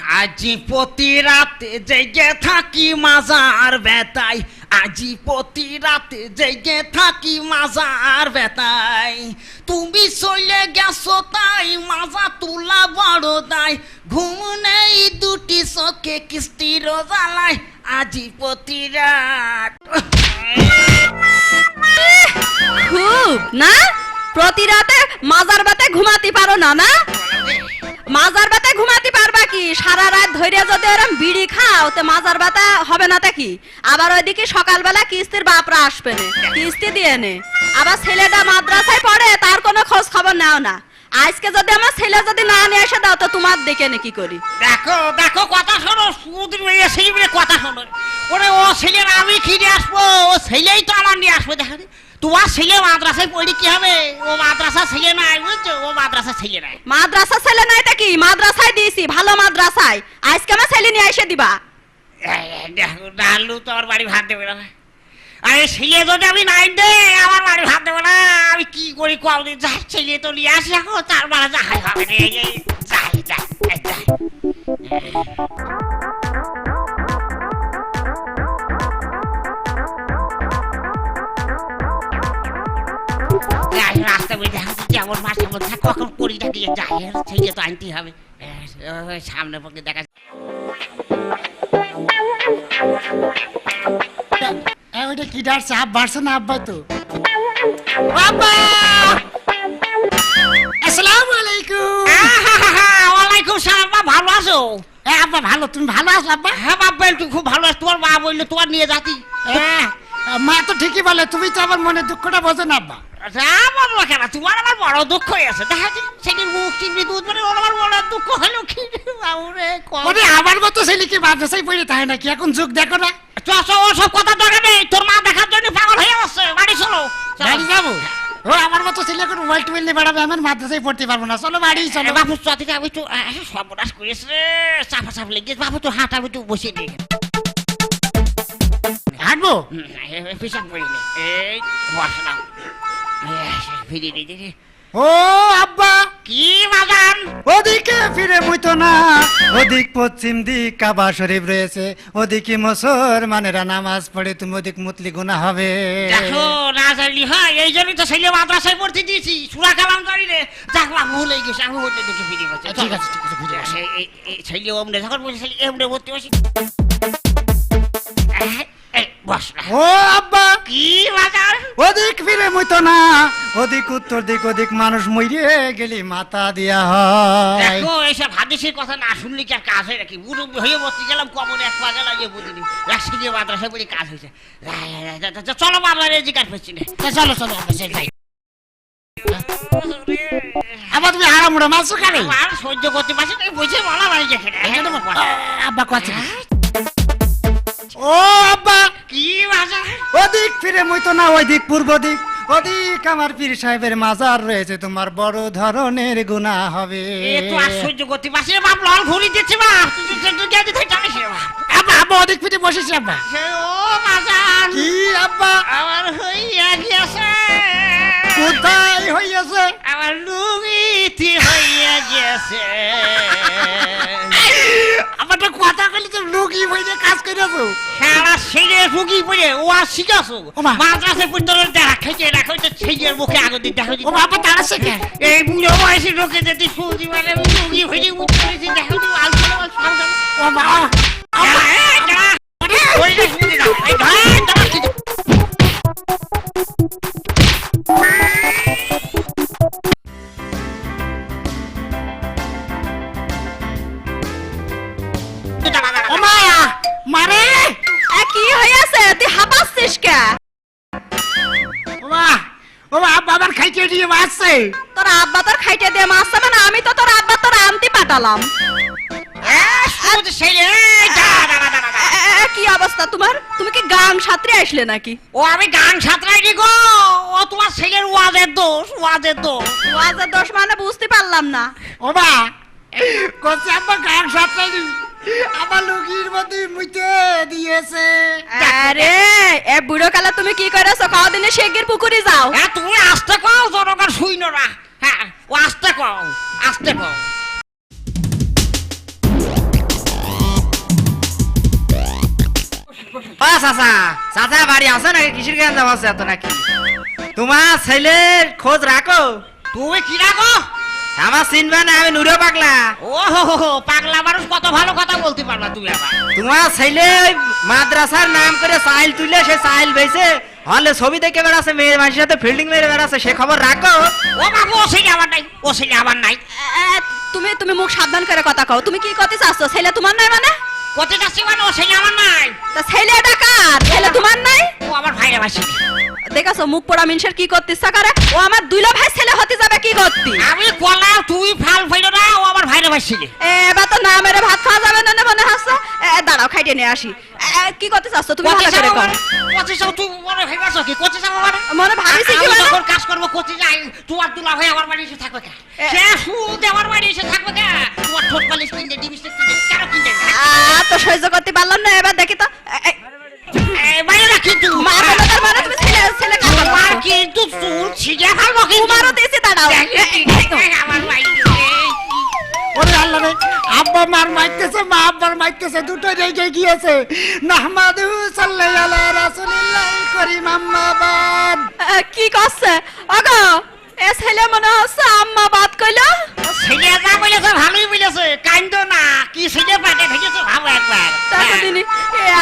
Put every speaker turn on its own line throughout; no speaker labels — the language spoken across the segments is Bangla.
আজি প্রতি রাতে জেগে থাকি মাজার বেতাই, আজি প্রতি রাতে জেগে থাকি মাজার বেতাই। তুমি চলে গেছো তাই মাজা তুলা বড় দাই, ঘুম নেই দুটি চোখে কিস্তির জ্বালায় আজি প্রতি রাত।
খুব না প্রতি রাতে মাজার বাতে ঘুমাতে পারো না? না মাজার বাতে ঘুমাতে পারবা কি? সারা রাত ধরে যদি এরম বিড়ি খাও তো মাজার বাতা হবে না তা কি? আবার ওইদিকে সকালবেলা কিস্তির বাপরা আসবে না, কিস্তি দিয়ে নে। আবার ছেলেটা মাদ্রাসায় পড়ে, তার কোনো খোঁজ খবর নাও না। আজকে যদি আমার ছেলে যদি না নিয়ে এসে দাও তো তোমার দেখে নে কি করি।
দেখো দেখো কথা শোনো, সুদিন ছেলে কথা শোনো। ওরে ও ছেলের আমি খিরে আসবো, ও ছেলেই তো আমার নিয়ে আসবে। দেখা তোমার ছেলে মাদ্রাসায় পড়ি কি হবে? ও মাদ্রাসা ছেলে নাই, বুঝছো? ও মাদ্রাসা ছেলে নাই।
মাদ্রাসা ছেলে নাই তা কি? মাদ্রাসায় দিয়েছি, ভালো মাদ্রাসায়। আজকে আমার ছেলে নিয়ে এসে দিবা।
দেখো ডালু তো আমার বাড়ি ভাত দেবে না। আরে ছেলে যদি আমি নাই দে আমার বাড়ি ভাত দেবে না। আমি কি করি কদিন যাই, ছেলে তো নিয়ে আসি এখন, তার মানে যাই হবে যাই যাই যাই। রাস্তা বেঁধে যেমন মাসে মধ্যে কখন পরিটা দিয়ে যাই, ছেলে তো আনতেই হবে। সামনে পক্ষে দেখা
ওইটা কি ডাকছে? আপ বাড়ছে না আব্বা? তো আসসালামু আলাইকুম।
ওয়ালাইকুম সালাম। ভালো আছো?
হ্যাঁ আব্বা ভালো, তুমি ভালো আছো আব্বা?
হ্যাঁ বাবা তুই খুব ভালো আছো। তোমার মা বললো তোমার নিয়ে যাতি।
হ্যাঁ মা তো ঠিকই বলে, তুমি তো আমার মনে দুঃখটা বোঝো না আব্বা।
বলবো কেন, তোমার আমার বড় দুঃখ হয়েছে। দেখা সেদিন মুখ চিংড়ি দুধ মানে আমার বড় দুঃখ হলো কি বাবুরে।
আমার মতো ছেলে কি মাদ্রাসায় পড়ে থাকে নাকি? এখন যুগ দেখো না।
ওসব কথা দরকার নেই, তোর মা দেখার জন্য পাগল হয়ে যাচ্ছে। বাড়ি চলো।
বাড়ি যাবো? ও আমার মতো ছেলে এখন মোবাইল টোবাইল নিয়ে বেড়াবে, আমার মাদ্রাসায় পড়তে পারবো না। চলো বাড়ি চলো।
বাবু চলে আমি তো সর্বনাশ করেছে রে, চাপা চাপ লেগে বাবু তো হাঁটা আমি তো বসে দিই।
হাঁটবো?
পিছন পড়িনি এই বসলাম ফিরে দিদি।
ও আব্বা
কি বাগান?
ওদিকে ফিরে মুইতো না, ওদিক পশ্চিম দিক কাবা শরীফ রয়েছে, ওদিকে মুসলমানেরা নামাজ পড়ে, তুমি ওদিক মুতলি গুনাহ হবে।
দেখো না জানলি হয়, এই জন্যই তো ছেলে মাদ্রাসায় পড়তে দিয়েছি। সুরা কালাম জানি রে। যাক বাবু ভুলে গেছি, আমি ওইটা দেখে ফিরে বসে।
ঠিক আছে ঠিক আছে, ফিরে আসো।
ছেলে ওমনে যখন বলছি ছেলে এমনে ভর্তি বসি। বস না।
ও আব্বা
কি বাজার?
ওদিক ফিরে মুইতো না, ওদিক উত্তর দিক, ওদিক মানুষ মরিয়ে গেলি মাথা দিয়া হয়।
দেখো এইসব হাদিসের কথা না শুনলে কি আর কাজ হয় নাকি? মুরব্বী হয়ে বসতে গেলাম, কমনে এক পা গেলাম, ইয়ে বুঝিনি রাষ্ট্রীয় মাদ্রাসায় বলে কাজ হয়েছে। চলো বাবলার এদিকার পেছি না।
চলো চলো আব্বা সেই ভাই। আব্বা তুমি হারামুড়া মারছো কেন?
আর সহ্য করতে পারছি না, বুঝে বলা বাড়ি যেখানে
আব্বা কথা। ও আব্বা
কি বাজার?
ওদিক ফিরে মুইতো না, ওইদিক পূর্ব দিক, ওদিক আমার পীর সাহেবের মাজার রয়েছে, তোমার বড় ধরনের গুনাহ হবে।
এ তো আর সহ্য করতে পারছি না বাপ, লাল ঘুরি দিচ্ছে বাপ। তুই গেছে তুই জানিস রে বাপ।
আব্বা আব্বা ওদিক ফিরে বসেছি আব্বা।
ও বাজার
কি আব্বা?
আমার হইয়া গিয়েছে।
কোথায় হইয়াছে?
আমার লুঙ্গিতে হইয়া গেছে।
আমার তো কথা কইলি তো লুকি বইতে কাজ কইরাছো।
সারা ছেলে রুগী পড়ে ও আর শিখাছো।
ওমা।
মাদ্রাসায় পড়তে দেখা খাইতে রাখো তো ছেলের মুখে আগে দিতে দেখো।
ও বাবা তাড়াছে কে?
এই বুড়ো বয়সে লোকে যদি সুজি মানে রুগী হয়ে উঠে পড়েছি দেখো তো আলফা সামনে।
ও মা
ওই যে শুনে দাও এই ভাই দাও কি
ও মা মারে।
কি হইয়াছে? তুই হাঁপাচ্ছিস কে?
ও মা আব্বা আমার খাইতে দিয়ে মারছে।
তোর আব্বা তোর খাইতে দিয়ে মারছে মানে আমি তো তোর আব্বা তোর আনতে পাঠালাম। কি অবস্থা তোমার? তুমি কি গান সাঁতরে আসলে নাকি?
ও আমি গান সাঁতরাইনি গো। ও তোমার ছেলের ওয়াজের দোষ, ওয়াজের দোষ।
ওয়াজের দোষ মানে বুঝতে পারলাম না।
ও মা কইছে আব্বা গান সাথে আমার লুকির মধ্যে মুইতে দিয়েছে।
আরে এ বুড়ো কালে তুমি কি করেছো? কদিনে শেগের পুকুরে যাও।
হ্যাঁ তুমি আস্তে কও, জনগণ শুইন না। হ্যাঁ ও আস্তে কও, আস্তে কও।
ও চাচা চাচা বাড়ি আছে নাকি কিসের গান যাওয়া আছে এত নাকি তোমার ছেলের খোঁজ রাখো
তুমি কি রাখো?
আমার চিনবা না আমি নুরো পাগলা
ও হো হো হো, পাগলা মানুষ কত ভালো কথা বলতে পারলা তুমি আবার।
তোমার ছেলে ওই মাদ্রাসার নাম করে সাইল তুলে সে সাইল বেছে হলে ছবি দেখে বেড়াচ্ছে মেয়ের মানুষের সাথে ফিল্ডিং মেরে বেড়াচ্ছে সে খবর রাখো
ও বাবু ও ছেলে আমার নাই, ও ছেলে আমার নাই।
তুমি তুমি মুখ সাবধান করে কথা কও, তুমি কি করতে চাচ্ছ? ছেলে তোমার নাই মানে?
কোথায় যাচ্ছি মানে ও ছেলে আমার নাই।
তা ছেলেটা কার? ছেলে তোমার নাই?
ও আমার ভাইরা ভাসি।
দেখাছো মুখ পোড়া মিনসের কি করতে ইচ্ছা করে? ও আমার দুইলা ভাই ছেলে হতে যাবে কি করতে?
আমি কলা তুই ফাল ফাইলো না, ও আমার ভাইরা ভাসি।
এবার তো না মেরে ভাত খাওয়া যাবে না মনে হচ্ছে। দাঁড়াও খাইতে নিয়ে আসি। কি করতে চাচ্ছ তুমি? ভালো করে কও।
কোথায় যাও তুই মনে ভাইবাছো কি? কোথায় যাও মানে?
মনে ভাবিছি কি
আমি
মানে?
যখন কাজ করবো কোথায় যাই, তোমার দুলা ভাই আমার বাড়ি এসে থাকবে কে? সে সুদ আমার বাড়ি এসে থাকবে কে? তোমার ঠোঁট পালিশ কিনতে ডিবিস্টিক কিনতে কেন কিনতে?
তো সহ্য করতে পারলাম না, এবার দেখি তো।
বাইরে না কিন্তু
মা বলে তার মানে তুমি ছেলে ছেলে কাজ
তোমার কিন্তু চুল ছিঁড়ে ফেলবো কিন্তু।
তোমারও দিয়েছি, দাঁড়াও।
আমার ভাই
ওরে আল্লাহ রে, আব্বা মার মাইতেছে, মা আব্বার মাইতেছে, দুটো জায়গায় গিয়েছে। নাহমাদু সাল্লাল্লাহু আলা রাসূলিল্লাহ করিম আম্মা বাদ।
কি করছে ওগো? এ ছেলে মনে হচ্ছে আম্মা বাদ কইলো।
ছেলে যা বলেছে ভালোই বলেছে, কান্দো না। কি ছেলে পাটে ভেঙেছে ভাবো একবার।
ততদিনই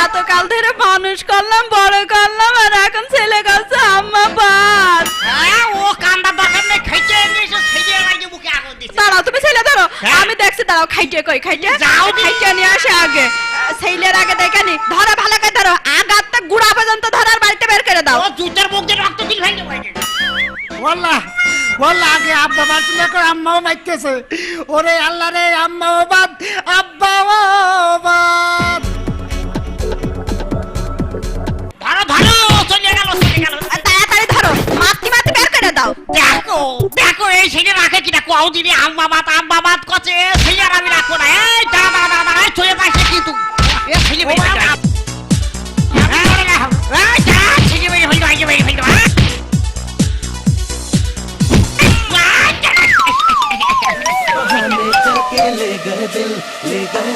এত কাল ধরে মানুষ করলাম, বড় করলাম, আর এখন ছেলে কাছে আম্মা বাদ।
হ্যাঁ, ও কান্দা দরকার নেই, খাইতে এনেছে ছেলে আগে মুখে আগুন দিচ্ছে।
দাঁড়াও তুমি ছেলে ধরো,
হ্যাঁ।
আমি দেখছি। দাঁড়াও খাইতে কই খাইতে
যাও দি।
খাইতে নিয়ে আসে আগে। ছেলের আগে দেখে নি, ধরো ভালো করে ধরো, আগাতে গুড়া পর্যন্ত ধরার বাড়িতে বের করে দাও।
ও জুতার মুখ দিয়ে রক্ত দিল ভাই ভাই।
ওয়াল্লাহ ওয়াল্লাহ, আগে আব্বা মারছিল করে আম্মাও মাইতেছে। ওরে আল্লাহ রে, আম্মাও বাদ, আব্বাও বাদ।
ধরো ধরো, চলে গেল চলে গেল।
তাড়াতাড়ি ধরো, মাতি মাতি বের করে দাও।
দেখো দেখো এই ছেলে রাখে কিনা কও দিদি আম্মা বাত কচে ছেলে আর আমি রাখবো না। এই দাঁড়া দাঁড়া দাঁড়া, এই চলে যাচ্ছে কিন্তু এ ছেলে মেয়ে ছেলে মেয়ে ফেলতে আইছে মেয়ে ফেলতে।
जाने चल के ले गए दिल, ले गए